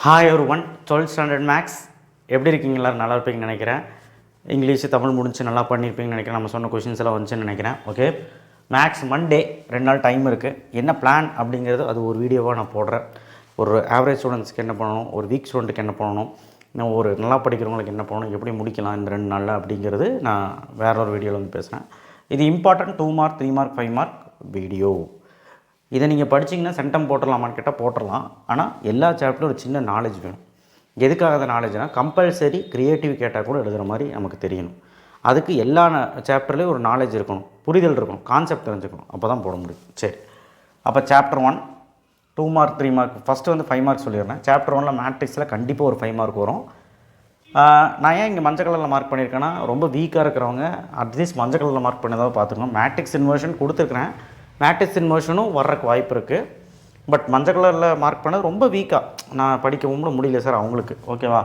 Hi every 12th standard maths எப்படி இருக்கீங்க? எல்லோரும் நல்லா இருப்பீங்கன்னு நினைக்கிறேன். இங்கிலீஷு தமிழ் முடிச்சு நல்லா பண்ணியிருப்பீங்கன்னு நினைக்கிறேன். நம்ம சொன்ன கொஷின்ஸ் எல்லாம் வந்துச்சுன்னு நினைக்கிறேன். ஓகே, மேக்ஸ் மண்டே 2 நாள் டைம் இருக்குது. என்ன பிளான் அப்படிங்கிறது அது ஒரு வீடியோவாக நான் போடுறேன். ஒரு ஆவரேஜ் ஸ்டூடெண்ட்ஸ்க்கு என்ன பண்ணணும், ஒரு வீக் ஸ்டூடெண்ட்டுக்கு என்ன பண்ணணும், இன்னும் ஒரு நல்லா படிக்கிறவங்களுக்கு என்ன பண்ணணும், எப்படி முடிக்கலாம் இந்த 2 நாளில் அப்படிங்கிறது நான் வேற ஒரு வீடியோவில் வந்து பேசுகிறேன். இது important 2 mark 3 mark 5 mark video. இதை நீங்கள் படிச்சிங்கன்னா சென்டம் போட்டுடலாமான்னு கேட்டால் போட்டுடலாம். ஆனால் எல்லா சாப்டரும் ஒரு சின்ன நாலேஜ் வேணும். எதுக்காக அந்த நாலேஜ்னால் கம்பல்சரி க்ரியேட்டிவ் கேட்டால் கூட எழுதுகிற மாதிரி நமக்கு தெரியணும். அதுக்கு எல்லா சாப்டர்லேயும் ஒரு நாலேஜ் இருக்கணும், புரிதல் இருக்கணும், கான்செப்ட் தெரிஞ்சுக்கணும். அப்போ தான் போட முடியும். சரி, அப்போ சாப்டர் 1 2 மார்க் 3 மார்க். ஃபஸ்ட்டு வந்து 5 மார்க் சொல்லிடுறேன். சாப்டர் 1ல் மேட்ரிக்ஸில் கண்டிப்பாக ஒரு 5 மார்க் வரும். நான் ஏன் இங்கே மஞ்சள் கலரில் மார்க் பண்ணியிருக்கேன்னா, ரொம்ப வீக்காக இருக்கிறவங்க அட்லீஸ்ட் மஞ்சள் கலரில் மார்க் பண்ணதாக பார்த்துக்கணும். மேட்ரிக்ஸ் இன்வர்ஷன் கொடுத்துருக்குறேன், மேட்ரிக்ஸ் இன்வர்ஷனும் வர்றக்கு வாய்ப்பு இருக்குது. பட் மஞ்சள் கலரில் மார்க் பண்ணது ரொம்ப வீக்காக நான் படிக்கவும் முடியல சார் அவங்களுக்கு. ஓகேவா,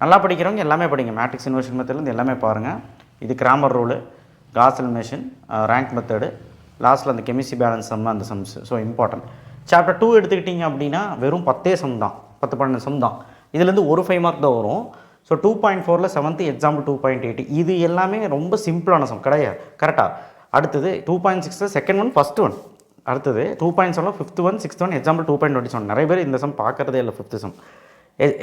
நல்லா படிக்கிறவங்க எல்லாமே படிங்க. மேட்ரிக்ஸ் இன்வர்ஷன் மெத்தட்லேருந்து எல்லாமே பாருங்கள். இது grammar rule, Gauss elimination, rank method, லாஸ்ட்டில் அந்த கெமிஸ்ட்ரி பேலன்ஸ் சம், அந்த சம்ஸ். So important. சாப்டர் 2 எடுத்துக்கிட்டிங்க அப்படின்னா வெறும் 10 சம் தான், 10-12 சம் தான். இதுலேருந்து ஒரு 5 மார்க் தான் வரும். ஸோ 2.4ல் 7th எக்ஸாம்பிள் 2.8 இது எல்லாமே ரொம்ப சிம்பிளான சம் கிடையாது. கரெக்டாக. அடுத்தது 2.6ல் செகண்ட் ஒன் ஃபஸ்ட் ஒன். அடுத்தது 2.7ல் 5th one 6th one example 2.27. நிறைய பேர் இந்த சம் பார்க்குறதே இல்லை. 5th சம்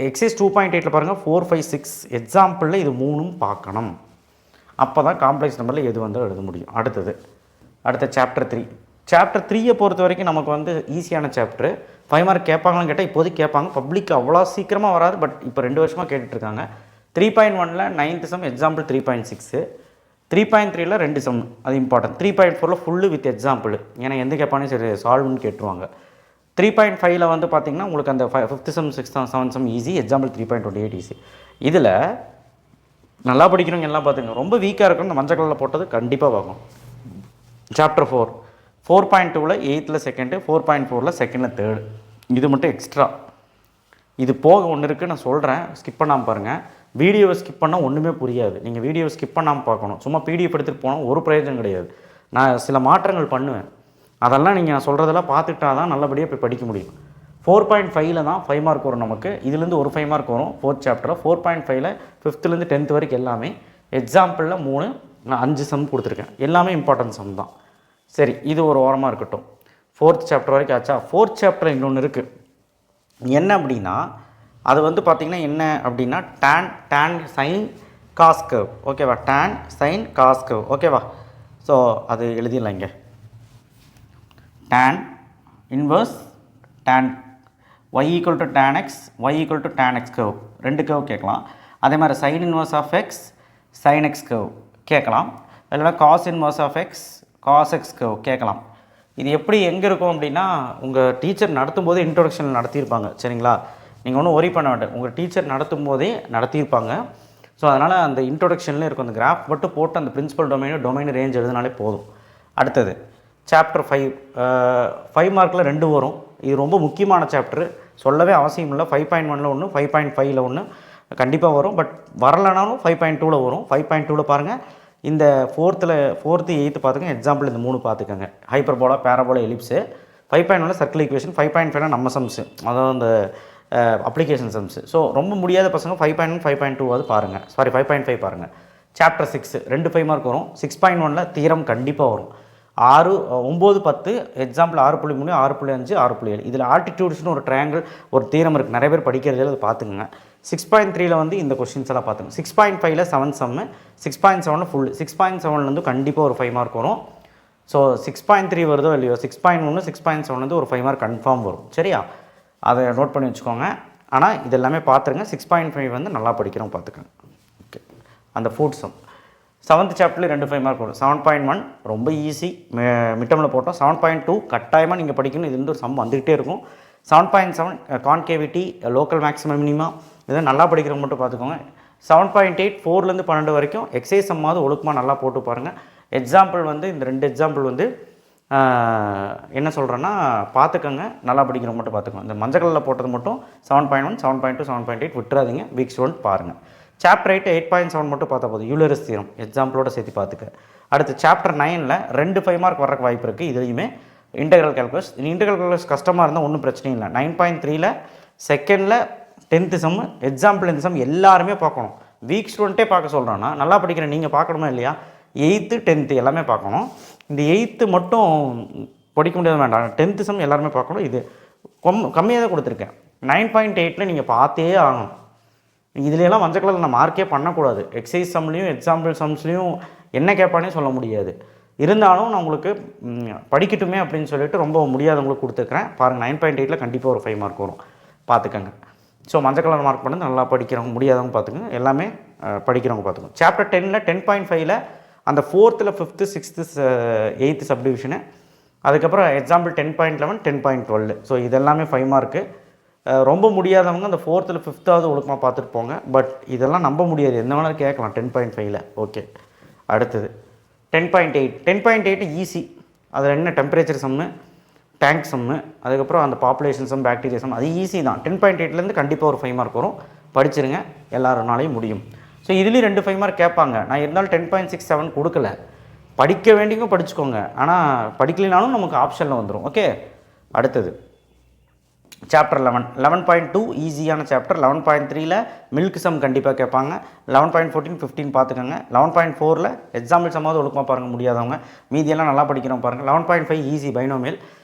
எக்ஸைஸ் 2.8ல் பாருங்கள் 4, 5, 6 எக்ஸாம்பிளில் இது 3ம் பார்க்கணும். அப்போ தான் காம்ப்ளெக்ஸ் நம்பரில் எது வந்தாலும் எழுத முடியும். அடுத்த சாப்டர் 3. சாப்டர் 3யை பொறுத்த வரைக்கும் நமக்கு வந்து ஈஸியான சாப்டர். 5 மார்க் கேட்பாங்களான்னு கேட்டால் இப்போதைக்கு கேட்பாங்க. பப்ளிக் அவ்வளோ சீக்கிரமாக வராது. பட் இப்போ 2 வருஷமாக கேட்டுட்ருக்காங்க. 3.1ல் 9th சம் எக்ஸாம்பிள் 3.6, 3.3ல் 2 சம், அது இம்பார்ட்டன்ட். 3.4ல் ஃபுல்லு வித் எக்ஸாம்பிள். ஏன்னா எந்த கேட்பானே சரி சால்வ்னு கேட்டுருவாங்க. 3.5ல் வந்து பார்த்திங்கன்னா உங்களுக்கு அந்த 5th sum 6th 7th sum easy, example 3.28 easy. இதில் நல்லா படிக்கிறவங்க எல்லாம் பார்த்துங்க. ரொம்ப வீக்காக இருக்கணும், இந்த மஞ்சள் கலரில் போட்டது கண்டிப்பாக பார்க்கணும். சாப்டர் 4.2ல் 8th செகண்டு, 4.4ல் 2nd 3rd. இது மட்டும் எக்ஸ்ட்ரா. இது போக ஒன்று இருக்குது, நான் சொல்கிறேன், ஸ்கிப் பண்ணாமல் பாருங்கள். வீடியோவை ஸ்கிப் பண்ணால் ஒன்றுமே புரியாது. நீங்கள் வீடியோவை ஸ்கிப் பண்ணாமல் பார்க்கணும். சும்மா பிடிஎஃப் எடுத்துகிட்டு போனால் ஒரு பிரயோஜனம் கிடையாது. நான் சில மாற்றங்கள் பண்ணுவேன், அதெல்லாம் நீங்கள் நான் சொல்கிறதெல்லாம் பார்த்துக்கிட்டா தான் நல்லபடியாக போய் படிக்க முடியும். 4.5ல் தான் 5 மார்க் வரும் நமக்கு. இதுலேருந்து ஒரு 5 மார்க் வரும் 4th சாப்டரில். 4.5ல் 5th-லேருந்து 10th வரைக்கும் எல்லாமே எக்ஸாம்பிளில் 3, நான் 5 சம் கொடுத்துருக்கேன். எல்லாமே இம்பார்ட்டன்ட் சம் தான். சரி, இது ஒரு ஓரமாக இருக்கட்டும். 4th சாப்டர் வரைக்கும் ஆச்சா. 4th சாப்டர் இன்னொன்று இருக்குது. என்ன அப்படின்னா, அது வந்து பார்த்திங்கன்னா என்ன அப்படின்னா tan sin cos curve. ஓகேவா, tan sin cos curve. ஓகேவா, ஸோ அது எழுதிடலாம். இங்கே tan inverse tan y equal to tan x, y equal to tan x curve. 2 curve கேட்கலாம். அதே மாதிரி sin inverse of x sin x curve கேட்கலாம். இல்லைனா cos inverse of x cos x curve கேட்கலாம். இது எப்படி எங்கே இருக்கும் அப்படின்னா, உங்கள் டீச்சர் நடத்தும் போதே இன்ட்ரோடக்ஷன் நடத்தியிருப்பாங்க. சரிங்களா, நீங்கள் ஒன்றும் ஒரி பண்ண வேண்டாம், உங்கள் டீச்சர் நடத்தும் போதே நடத்தியிருப்பாங்க. ஸோ அதனால் அந்த இன்ட்ரோடக்ஷன்லேயே இருக்கும். அந்த கிராஃப் மட்டும் போட்டு அந்த பிரின்சிபல் டொமைன் ரேஞ்ச் எழுதினாலே போதும். அடுத்தது சாப்டர் 5 மார்க்கில் 2 வரும். இது ரொம்ப முக்கியமான சாப்டர், சொல்லவே அவசியம் இல்லை. 5.1ல் ஒன்று, 5.5ல் ஒன்று கண்டிப்பாக வரும். பட் வரலைனாலும் 5.2ல் வரும். 5.2ல் பாருங்கள், இந்த 4th 8th பார்த்துக்கங்க. எக்ஸாம்பிள் இந்த 3 பார்த்துக்கோங்க. Hyperbola, parabola, ellipse. 5.1ல் சர்க்கிள் ஈக்குவேஷன். 5.5ல் நம்ம சம்ஸு, அதாவது அந்த அப்ளிகேஷன் சம்ஸு. ஸோ ரொம்ப முடியாத பசங்க 5.1 5.2 பாருங்கள். சாரி 5.5 பாருங்கள். சாப்டர் 6 2 5 மார்க் வரும். 6.1ல் தீரம் கண்டிப்பாக வரும். 6, 9, 10 எக்ஸாம்பிள் 6.3, 6.5, 6.7. இதில் ஆல்டிடியூட்ஸ்னு ஒரு ட்ரையாங்கிள் ஒரு தீரம் இருக்குது. நிறைய பேர் படிக்கிறதில் அதை பார்த்துக்குங்க. 6.3ல் வந்து இந்த கொஷின்ஸ் எல்லாம் பார்த்துங்க. 6.5ல் 7 சம்மு, 6.7ல் ஃபுல். 6.7லேருந்து கண்டிப்பாக ஒரு 5 மார்க் வரும். ஸோ 6.3 வருதோ இல்லையோ, 6.1 6.7லேருந்து ஒரு 5 மார்க் கன்ஃபார்ம் வரும். சரியா, அதை நோட் பண்ணி வச்சுக்கோங்க. ஆனால் இது எல்லாமே பார்த்துருங்க. 6.5 வந்து நல்லா படிக்கிறோம் பார்த்துக்கோங்க. ஓகே, அந்த ஃபுட் சம் 7th சாப்டரில் 2 5 மார்க் வரும். 7.1 ரொம்ப ஈஸி, மிட்டமில் போட்டோம். 7.2 கட்டாயமாக நீங்கள் படிக்கணும். இது வந்து ஒரு சம் வந்துக்கிட்டே இருக்கும். 7.7 கான்கேவிட்டி, லோக்கல் மேக்ஸிமம் மினிமா, இதை நல்லா படிக்கிறவங்க மட்டும் பார்த்துக்கோங்க. 7.8 4லேருந்து 12 வரைக்கும் எக்ஸைஸ் சம்மாவது ஒழுக்கமாக நல்லா போட்டு பாருங்கள். எக்ஸாம்பிள் வந்து இந்த 2 எக்ஸாம்பிள் வந்து என்ன சொல்கிறேன்னா பார்த்துக்கோங்க, நல்லா படிக்கிறவங்க மட்டும் பார்த்துக்கோங்க. இந்த மஞ்சள் கலரில் போட்டது மட்டும் 7.1 7.2 7.8 விட்டுறாதீங்க. வீக் ஸ்டூடெண்ட் பாருங்கள். சாப்டர் 8 மட்டும் பார்த்தா போதும். யூலரஸ் தியரம் எக்ஸாம்பிளோட சேர்த்து பார்த்துக்க. அடுத்து சாப்டர் 9ல் 2 5 மார்க் வர்றக்கு வாய்ப்பு இருக்குது. இதுலேயுமே இன்டெக்ரல் கால்குலஸ். இன்டெக்ரல் கால்குலஸ் கஷ்டமாக இருந்தால் ஒன்றும் பிரச்சனையும் இல்லை. 9.3ல் செகண்டில் 10th சம், எக்ஸாம்பிள் இந்த சம் எல்லாருமே பார்க்கணும். வீக் ஸ்டூடெண்ட்டே பார்க்க சொல்கிறேன்னா நல்லா படிக்கிற நீங்கள் பார்க்கணுமா இல்லையா? 8th 10th எல்லாமே பார்க்கணும். இந்த 8th மட்டும் படிக்க முடியாது வேண்டாம். 10th சம் எல்லாருமே பார்க்கணும். இது கம்மியாக தான் கொடுத்துருக்கேன். 9.8 நீங்கள் பார்த்தே ஆகணும். இதுலையெல்லாம் மஞ்சள் கலரில் நான் மார்க்கே பண்ணக்கூடாது. எக்ஸசைஸ் சம்லேயும் எக்ஸாம்பிள் சம்ஸ்லேயும் என்ன கேட்பானே சொல்ல முடியாது. இருந்தாலும் நான் உங்களுக்கு படிக்கட்டுமே அப்படின்னு சொல்லிட்டு ரொம்ப முடியாதவங்களுக்கு கொடுத்துருக்குறேன். பாருங்கள் 9.8 கண்டிப்பாக ஒரு 5 மார்க் வரும், பார்த்துக்கங்க. ஸோ மஞ்சள் கலர் மார்க் பண்ணது நல்லா படிக்கிறவங்க, முடியாதவங்க பார்த்துக்கோங்க, எல்லாமே படிக்கிறவங்க பார்த்துக்கோங்க. சாப்டர் 10ல் 10.5ல் அந்த 4th 5th 6th 8th சப்டிவிஷனு, அதுக்கப்புறம் எக்ஸாம்பிள் 10.11 10.12. ஸோ இதெல்லாமே 5 மார்க்கு. ரொம்ப முடியாதவங்க அந்த 4th 5th ஒழுக்கமாக பார்த்துட்டு போங்க. பட் இதெல்லாம் நம்ப முடியாது, எந்த வேணாலும் கேட்கலாம் 10.5ல். ஓகே, அடுத்தது 10.8. 10.8 ஈஸி. அதில் என்ன டெம்பரேச்சர் சம்மு, டேங்க் சம்மு, அதுக்கப்புறம் அந்த பாப்புலேஷன் சம், பாக்டீரியா சம், அது ஈஸி தான். 10.8லேருந்து கண்டிப்பாக ஒரு 5 மார்க் வரும், படிச்சிருங்க, எல்லாருனாலையும் முடியும். ஸோ இதுலேயும் 2 5 மார்க் கேட்பாங்க. நான் இருந்தாலும் 10.67 கொடுக்கல. படிக்க வேண்டியவங்க படிச்சுக்கோங்க, ஆனால் படிக்கலைனாலும் நமக்கு ஆப்ஷனில் வந்துடும். ஓகே, அடுத்தது சாப்டர் 11. 11.2 ஈஸியான சாப்டர். 11.3ல் மில்க் சம் கண்டிப்பாக கேட்பாங்க. 11.14 15 பார்த்துக்கோங்க. 11.4ல் எக்ஸாம்பிள் சம்மாவது ஒழுக்கமாக பாருங்கள், முடியாதவங்க. மீதியெல்லாம் நல்லா படிக்கிறவங்க பாருங்கள். 11.5 ஈஸி பைனோமியல்.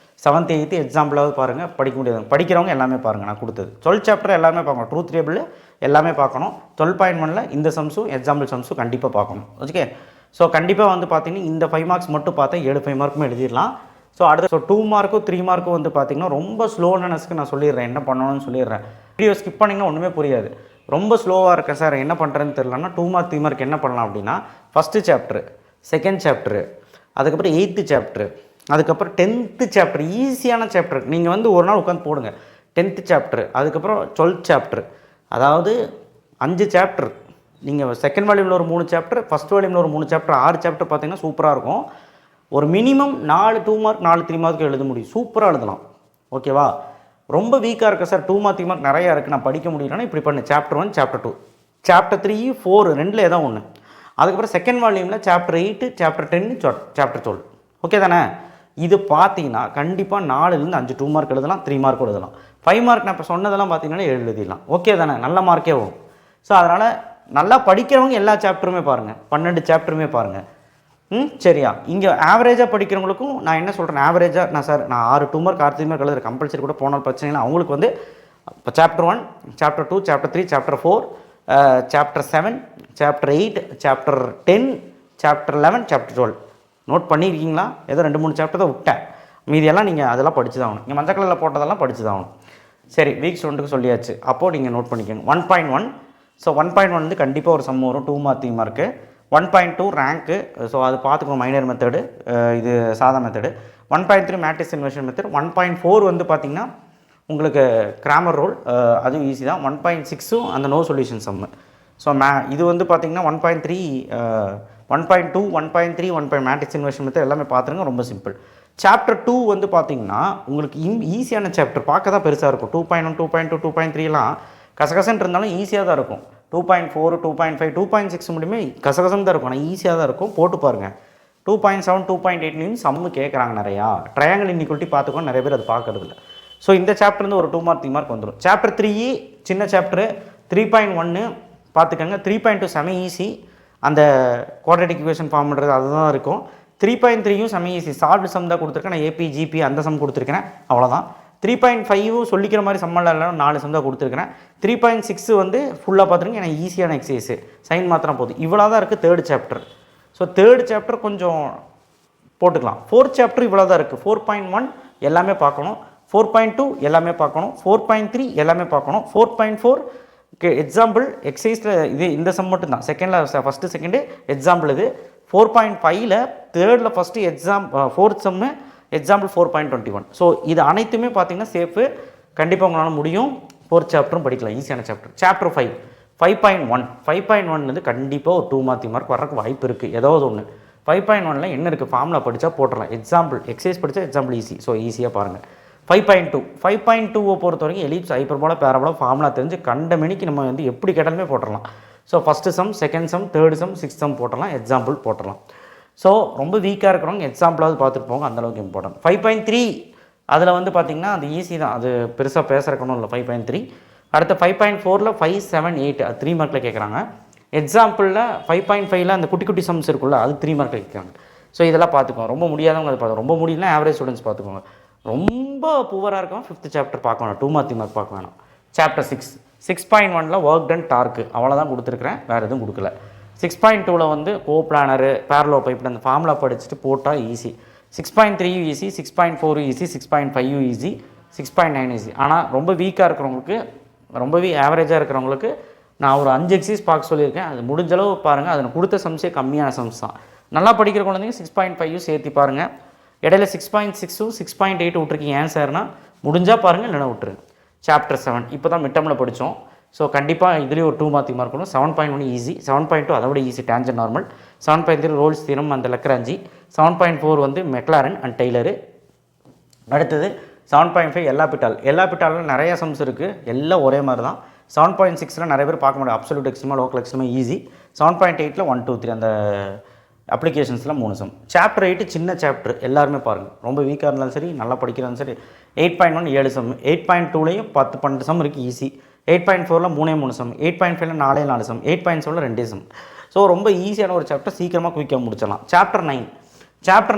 7th 8th எக்ஸாம்பிளாவது பாருங்கள், படிக்க முடியாதவங்க. படிக்கிறவங்க எல்லாமே பாருங்கள், நான் கொடுத்தது. 12 சாப்டர் எல்லாமே பார்க்கணும். ட்ரூத் டேபிள் எல்லாமே பார்க்கணும். 12.1ல் இந்த சம்ஸும் எக்ஸாம்பிள் சம்ஸும் கண்டிப்பாக பார்க்கணும். ஓகே, ஸோ கண்டிப்பாக வந்து பார்த்தீங்கன்னா இந்த 5 மார்க்ஸ் மட்டும் பார்த்தா 7 5 மார்க்குமே எழுதிடலாம். ஸோ அடுத்து 2 மார்க்கும் 3 மார்க்கும் வந்து பார்த்திங்கன்னா ரொம்ப ஸ்லோனஸ்க்கு நான் சொல்லிடுறேன், என்ன பண்ணணும்னு சொல்லிடுறேன். வீடியோ ஸ்கிப் பண்ணிங்கன்னா ஒன்றுமே புரியாது. ரொம்ப ஸ்லோவாக இருக்கேன் சார், என்ன பண்ணுறதுன்னு தெரியலன்னா 2 மார்க் 3 மார்க் என்ன பண்ணலாம் அப்படின்னா, ஃபஸ்ட்டு சாப்டரு, செகண்ட் சாப்டரு, அதுக்கப்புறம் 8th சாப்டரு, அதுக்கப்புறம் 10th சாப்டர். ஈஸியான சாப்டர். நீங்கள் வந்து ஒரு நாள் உட்காந்து போடுங்க. 10th சாப்டரு, அதுக்கப்புறம் 12th சாப்டர். அதாவது 5 சாப்டர். நீங்கள் செகண்ட் வால்யூமில் ஒரு 3 சாப்டர், ஃபஸ்ட் வால்யூமில் ஒரு 3 சாப்டர், 6 சாப்டர் பார்த்தீங்கன்னா சூப்பராக இருக்கும். ஒரு மினிமம் 4 2 மார்க் 4 3 மார்க்கு எழுத முடியும், சூப்பராக எழுதலாம். ஓகேவா? ரொம்ப வீக்காக இருக்க சார், 2 மார்க் 3 மார்க் நிறையா இருக்குது, நான் படிக்க முடியலன்னா இப்படி பண்ணு. சாப்டர் 1 சாப்டர் 2 சாப்டர் 3 4 2ல் ஏதோ ஒன்று. அதுக்கப்புறம் செகண்ட் வால்யூமில் சாப்டர் 8 சாப்டர் 10 சாப்டர் 12. ஓகே தானே? இது பார்த்தீங்கன்னா கண்டிப்பாக 4லேருந்து 5 2 மார்க் எழுதலாம், 3 மார்க் எழுதலாம். 5 மார்க் நான் இப்போ சொன்னதெல்லாம் பார்த்தீங்கன்னா எழுதிடலாம். ஓகே தானே? நல்ல மார்க்கே வரும். ஸோ அதனால் நல்லா படிக்கிறவங்க எல்லா சாப்டருமே பாருங்கள், 12 சாப்டருமே பாருங்கள். சரியா? இங்கே ஆவரேஜாக படிக்கிறவங்களுக்கும் நான் என்ன சொல்கிறேன், ஆவரேஜாக நான் சார் நான் 6 2 மார்க் 6 3 மார்க் எழுதுற கம்பல்சரி கூட போனால் பிரச்சனை இல்லை. அவங்களுக்கு வந்து இப்போ chapter 1 chapter 2 chapter 3 chapter 4 chapter 7 chapter 8 chapter 10 chapter 11 chapter 12 note பண்ணியிருக்கீங்களா? ஏதோ 2 3 சாப்டர் தான் விட்டேன், மீதியெல்லாம் நீங்கள் அதெல்லாம் படிச்சு தான் ஆகணும். நீங்கள் மஞ்சள் கலரில் போட்டதெல்லாம் படிச்சு தான் ஆகணும். சரி, வீக் ஸ்டூடெண்ட்டுக்கு சொல்லியாச்சு. அப்போது நீங்கள் நோட் பண்ணிக்கோங்க. 1.1. ஸோ 1.1 வந்து கண்டிப்பாக ஒரு சம் வரும், 2 மார்க் 3 மார்க்கு. 1.2 ரேங்க்கு. ஸோ அது பார்த்துக்கோங்க, மைனர் மெத்தடு, இது சாதா மெத்தடு. 1.3 matrix inversion method. 1.4 வந்து பார்த்திங்கன்னா உங்களுக்கு கிராமர் ரூல், அதுவும் ஈஸி தான். 1.6 அந்த நோ சொல்யூஷன் சம்மு. ஸோ இது வந்து பார்த்திங்கன்னா 1.3 1.2 1.3 1. மேட்ரிக்ஸ் இன்வெர்ஷன் மெத்தட் எல்லாமே பார்த்துருங்க, ரொம்ப சிம்பிள். சாப்டர் 2 வந்து பார்த்திங்கன்னா உங்களுக்கு ஈஸியான சாப்டர், பார்க்க தான் பெருசாக இருக்கும். 2.1 2.2 2.3லாம் கசகசன்னு இருந்தாலும் ஈஸியாக தான் இருக்கும். 2.4 2.5 2.6 முடியுமே கசகசம் தான் இருக்கும், ஆனால் ஈஸியாக தான் இருக்கும், போட்டு பாருங்கள். 2.7 2.8 சம்மு கேட்குறாங்க நிறையா. ட்ரையாங்கிள் இன்இக்வாலிட்டி பார்த்துக்கோங்க, நிறைய பேர் அது பார்க்குறதில்ல. ஸோ இந்த சாப்டர்லேருந்து ஒரு 2 மார்க் 3 மார்க் வந்துடும். சாப்டர் 3 சின்ன சாப்டரு. 3.1 பார்த்துக்கோங்க. 3.2 செம ஈஸி, அந்த குவாட்ரேட்டிக் ஈக்குவேஷன் ஃபார்ம் பண்ணுறது அதுதான் இருக்கும். 3.3 செம ஈஸி, சால்வ்டு சம் தான் கொடுத்துருக்கேன். நான் ஏபி ஜிபி அந்த சம் கொடுத்துருக்கேன், அவ்வளோதான். 3.5 சொல்லிக்கிற மாதிரி சம்மல்லாம் இல்லை, 4 சம் தான் கொடுத்துருக்கிறேன். 3.6 வந்து ஃபுல்லாக பார்த்துருங்க, ஏன்னா ஈஸியான எக்ஸசைஸு, சைன் மாத்திரம் போதும். இவ்வளோ தான் இருக்குது 3rd chapter. So 3rd chapter கொஞ்சம் போட்டுக்கலாம். 4th சாப்டர் இவ்வளோ தான் இருக்குது. 4.1 எல்லாமே பார்க்கணும், 4.2 எல்லாமே பார்க்கணும், 4.3 எல்லாமே பார்க்கணும், 4.4 எக்ஸாம்பிள் எக்ஸசைஸில் இது இந்த சம் மட்டும் தான். செகண்டில் ஃபஸ்ட்டு செகண்டு எக்ஸாம்பிள் இது. 4.5ல் 3rd ஃபஸ்ட்டு எக்ஸாம் 4th சம்மு எக்ஸாம்பிள் 4.21. ஸோ இது அனைத்துமே பார்த்தீங்கன்னா சேஃபு, கண்டிப்பாக உங்களால் முடியும். 4th சாப்டரும் படிக்கலாம், ஈஸியான சாப்டர். சாப்டர் 5 5.1 5.1 வந்து கண்டிப்பாக ஒரு 2 மார்க் 3 மார்க் வரக்கு வாய்ப்பு இருக்குது, ஏதாவது ஒன்று. 5.1ல் என்ன இருக்குது, ஃபார்முலா படித்தா போட்டுடலாம். எக்ஸாம்பிள் எக்ஸசைஸ் படித்தா எக்ஸாம்பிள் ஈஸி, ஸோ ஈஸியாக பாருங்கள். 5.2 பொறுத்த வரைக்கும் எலிப்ஸ் ஹைப்பர்போலா பேரபோலா ஃபார்முலா தெரிஞ்சு கண்ட மணிக்கு நம்ம வந்து எப்படி கேட்டாலுமே போட்டுடலாம். So first sum, second sum, 3rd sum, 6th sum போட்டுடலாம், எக்ஸாம்பிள் போட்டுடலாம். ஸோ ரொம்ப வீக்காக இருக்கிறவங்க எக்ஸாம்பிளாவது பார்த்துட்டு போங்க, அந்தளவுக்கு இம்பார்ட்டன்ட். 5.3 அதில் வந்து பார்த்திங்கன்னா அது ஈஸி தான், அது பெருசாக பேசுகிறக்கணும் இல்லை. 5.3 அடுத்த 5.4ல் 5, 7, 8 அது 3 மார்க்கில் கேட்குறாங்க. எக்ஸாம்பிளில் 5.5ல் அந்த குட்டி குட்டி சம்ஸ் இருக்குல்ல அது 3 மார்க்கில் கேட்குறாங்க. ஸோ இதெல்லாம் பார்த்துக்கோங்க. ரொம்ப முடியாதவங்க அதை பார்த்து, ரொம்ப முடியலனா ஆவரேஜ் ஸ்டூடெண்ட்ஸ் பார்த்துக்கோங்க. ரொம்ப புவராக இருக்கும் 5th சாப்டர் பார்க்க வேணாம், 2 மார்க் 3 மார்க் பார்க்க வேணாம். சாப்டர் 6 6.1ல் ஒர்க் டன் டார்க்கு அவ்வளோதான் கொடுத்துருக்குறேன், வேறு எதுவும் கொடுக்கல. 6.2ல் வந்து கோ பிளானரு பேரலோ பைப் அந்த ஃபார்முலா படிச்சுட்டு போட்டால் easy. 6.3 easy, 6.4 easy, 6.5 easy, 6.9 easy. ஆனால் ரொம்ப வீக்காக இருக்கிறவங்களுக்கு, ரொம்பவே ஆவரேஜாக இருக்கிறவங்களுக்கு நான் ஒரு 5 எக்ஸைஸ் பார்க்க சொல்லியிருக்கேன். அது முடிஞ்ச அளவு பாருங்கள். அதில் கொடுத்த சம்ஸே கம்மியான சம்ஸ் தான். நல்லா படிக்கிற குழந்தைங்க 6.5 சேர்த்து பாருங்கள். இடையில 6.6 6.8 விட்ருக்கீங்க. ஏன் சார்னா முடிஞ்சால் பாருங்கள், இல்லைனா விட்டுருங்க. சாப்டர் 7 இப்போ தான் மிட்டமில் படித்தோம். ஸோ கண்டிப்பாக இதுலேயும் ஒரு 2 மார்க் மார்க் இருக்கணும். 7.1 ஈஸி, 7.2 அதை விட ஈஸி டேஞ்சன் நார்மல், 7.3 ரோல்ஸ் தீரம் அந்த லக்ராஞ்சி, 7.4 வந்து மெக்லாரன் அண்ட் டெய்லரு. அடுத்தது 7.5 எல்லா பிட்டாலும் நிறைய சம்ஸ் இருக்குது, எல்லாம் ஒரே மாதிரி தான். 7.6ல் நிறைய பேர் பார்க்க முடியாது, அப்சல்யூட் எக்ஸ்ட்ரீமா லோக்கல் எக்ஸ்ட்ரீமா ஈஸி. 7.8ல் 1, 2, 3 அந்த அப்ளிகேஷன்ஸில் 3 சம். சாப்டர் 8 சின்ன சாப்டர், எல்லாருமே பாருங்கள். ரொம்ப வீக்காக இருந்தாலும் சரி, நல்லா படிக்கிறாலும் சரி. 8.1 7 சம், 8.2லையும் 10, 12 சம் இருக்குது ஈஸி. 8.4ல் 3 சம், 8.5ல் 4 சம், 8.7ல் 2 சம். ஸோ ரொம்ப ஈஸியான ஒரு சாப்டர், சீக்கிரமாக குயிக்காக முடிச்சிடலாம். சாப்டர்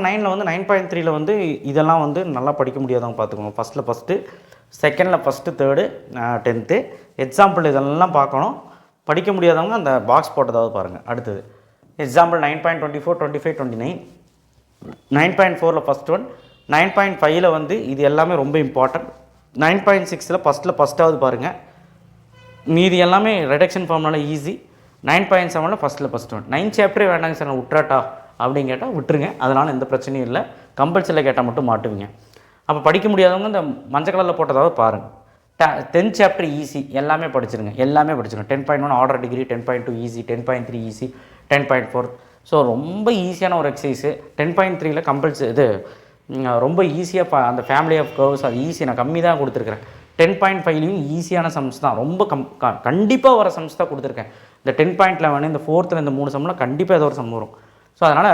9ல் வந்து 9.3ல் வந்து இதெல்லாம் வந்து நல்லா படிக்க முடியாதவங்க பார்த்துக்கணும். ஃபஸ்ட்டு, செகண்டில் ஃபஸ்ட்டு, தேர்டு, 10th எக்ஸாம்பிள் இதெல்லாம் பார்க்கணும். படிக்க முடியாதவங்க அந்த பாக்ஸ் போட்டதாவது பாருங்கள். அடுத்தது எக்ஸாம்பிள் 9.24, 25, 29. 9.4ல் ஃபஸ்ட் ஒன். 9.5ல் வந்து இது எல்லாமே ரொம்ப இம்பார்ட்டன்ட். 9.6ல் ஃபஸ்ட்டாவது பாருங்கள். மீதி எல்லாமே ரிடக்ஷன் ஃபார்ம்னால ஈஸி. 9.7ல் ஃபஸ்ட் ஒன். 9 சாப்டரே வேண்டாங்க சார் நான் விட்றாட்டா அப்படின்னு கேட்டால் விட்டுருங்க, அதனால் எந்த பிரச்சனையும் இல்லை. கம்பல்சரியில் கேட்டால் மட்டும் மாட்டுவீங்க. அப்போ படிக்க முடியாதவங்க இந்த மஞ்சள் கலரில் போட்டதாவது பாருங்கள். 10th சாப்டர் ஈஸி, எல்லாமே படிச்சிருங்க. 10.1 order degree, 10.2 easy, 10.3 easy, 10.4. So ரொம்ப ஈஸியான ஒரு எக்ஸசைஸு. 10.3ல் கம்பல்சரி இது ரொம்ப ஈஸியாக அந்த ஃபேமிலி ஆஃப் கர்வ்ஸ் அது ஈஸி, நான் கம்மி தான் கொடுத்துருக்குறேன். 10.5லையும் ஈஸியான சம்ஸ் தான், ரொம்ப கண்டிப்பாக வர சம்ஸ் தான் கொடுத்துருக்கேன். இந்த 10.11 இந்த 4th இந்த 3 சம்மில் கண்டிப்பாக ஏதோ ஒரு சம் வரும். ஸோ அதனால்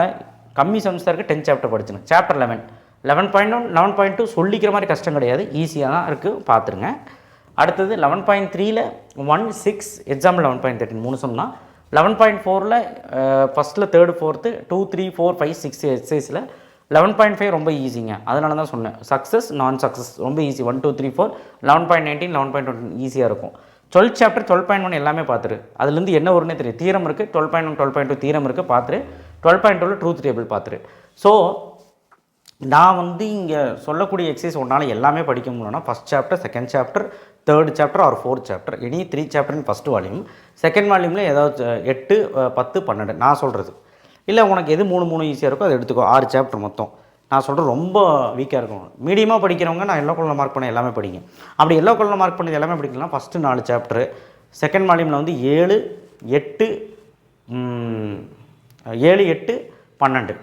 கம்மி சம்ஸ் தான் இருக்குது. 10th chapter படிச்சுங்க. சாப்டர் 11.1 11.2 சொல்லிக்கிற மாதிரி கஷ்டம் கிடையாது, ஈஸியாக தான் இருக்குது, பார்த்துருங்க. அடுத்தது 11.3ல் 1, 6 எக்ஸாம்பிள் 11.13 3 சம் தான். 11.4ல் ஃபஸ்ட்டில் 3rd 4th 2, 3, 4, 5, 6 எக்ஸசைஸில் 11.5 ரொம்ப ஈஸிங்க, அதனால தான் சொன்னேன். சக்ஸஸ் நான் சக்ஸஸ் ரொம்ப ஈஸி. 1, 2, 3, 4. 11.19 11.20 ஈஸியாக இருக்கும். 12th சாப்டர் 12.1 எல்லாமே பார்த்துரு, அதுலேருந்து என்ன வரும்னே தெரியும். தீரம் இருக்குது 12.1 12.2 தீரம் இருக்குது பார்த்துரு. 12.2ல் ட்ரூத் டேபிள் பார்த்துரு. ஸோ நான் வந்து இங்கே சொல்லக்கூடிய எக்ஸசைஸ் ஒன்றால் எல்லாமே படிக்க முடியும்னா first chapter, second chapter, 3rd chapter or 4th chapter, any 3 chapter first volume. Second வால்யூமில் ஏதாவது 8, 10, 12 நான் சொல்கிறது. இல்லை உனக்கு எது 3 ஈஸியாக இருக்கோ அதை எடுத்துக்கோ. 6 சாப்டர் மொத்தம். நான் சொல்கிறேன் ரொம்ப வீக்காக இருக்கும். மீடியமாக படிக்கிறவங்க நான் எல்லோ கலரில் மார்க் பண்ண எல்லாமே படிங்க. அப்படி எல்லோ கலரில் மார்க் பண்ணது எல்லாமே படிக்கலாம். ஃபஸ்ட்டு 4 சாப்டரு, செகண்ட் வால்யூமில் வந்து 7, 8, 12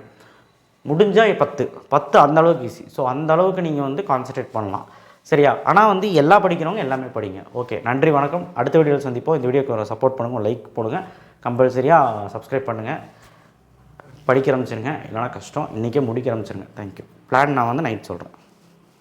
முடிஞ்சால் 10 அந்த அளவுக்கு ஈஸி. ஸோ அந்த அளவுக்கு நீங்கள் வந்து கான்சன்ட்ரேட் பண்ணலாம், சரியா? ஆனால் வந்து எல்லாம் படிக்கிறவங்க எல்லாமே படிங்க. ஓகே, நன்றி, வணக்கம். அடுத்த வீடியோவில் சந்திப்போம். இந்த வீடியோக்கு சப்போர்ட் பண்ணுங்கள், லைக் போடுங்க, கம்பல்சரியாக சப்ஸ்கிரைப் பண்ணுங்கள். படிக்க ஆரம்பிச்சிருங்க, இல்லைனா கஷ்டம். இன்றைக்கே முடிக்க ஆரம்பிச்சிருங்க. தேங்க்யூ. பிளான் நான் வந்து நைட் சொல்கிறேன்.